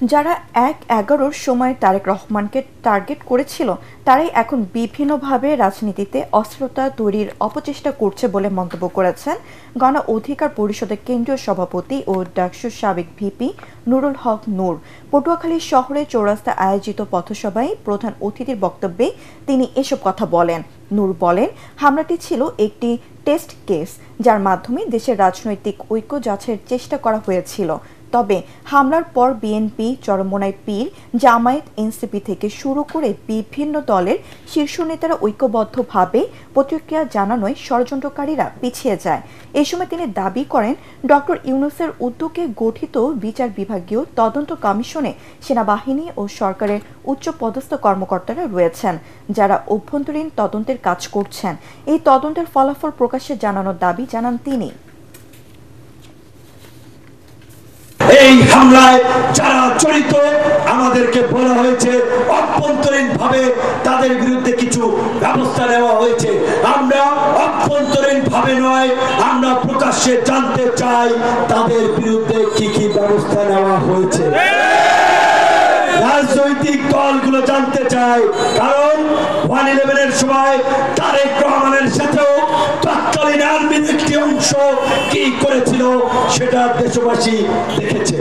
যারা ১/১১-র সময় তারেক রহমানকে টার্গেট করেছিল তারাই এখন বিভিন্নভাবে রাজনীতিতে অস্থিরতা তৈরির অপচেষ্টা করছে বলে মন্তব্য করেছেন গণ অধিকার পরিষদের কেন্দ্রীয় সভাপতি ও ডাকসুর সাবেক ভিপি নুরুল হক নূর। পটুয়াখালী শহরে চৌরাস্তা আয়োজিত পথসভায় প্রধান অতিথির বক্তব্যে তিনি এসব কথা বলেন। নূর বলেন, হামলাটি ছিল একটি টেস্ট কেস, যার মাধ্যমে দেশের রাজনৈতিক ঐক্য যাচাইয়ের চেষ্টা করা হয়েছিল। তবে হামলার পর বিএনপি, চরমোনাই পীর, জামায়াত, এনসিপি থেকে শুরু করে বিভিন্ন দলের শীর্ষ নেতারা ঐক্যবদ্ধভাবে প্রতিক্রিয়া জানানোয় ষড়যন্ত্রকারীরা পিছিয়ে যায়। এ সময় তিনি দাবি করেন, ডক্টর ইউনূসের উদ্যোগে গঠিত বিচার বিভাগীয় তদন্ত কমিশনে সেনাবাহিনী ও সরকারের উচ্চপদস্থ কর্মকর্তারা রয়েছেন, যারা অভ্যন্তরীণ তদন্তের কাজ করছেন। এই তদন্তের ফলাফল প্রকাশ্যে জানানোর দাবি জানান তিনি। এই হামলায় যারা জড়িত আমাদেরকে বলা হয়েছে অভ্যন্তরীণভাবে তাদের বিরুদ্ধে কিছু ব্যবস্থা নেওয়া হয়েছে। আমরা অভ্যন্তরীণভাবে নয়, আমরা প্রকাশ্যে জানতে চাই তাদের বিরুদ্ধে কি কি ব্যবস্থা নেওয়া হয়েছে। রাজনৈতিক দলগুলো জানতে চায়, কারণ 1/11-এর সময় তারেক রহমানের সাথেও তৎকালীন আর্মির একটি অংশ কি করেছিল সেটা দেশবাসী দেখেছে।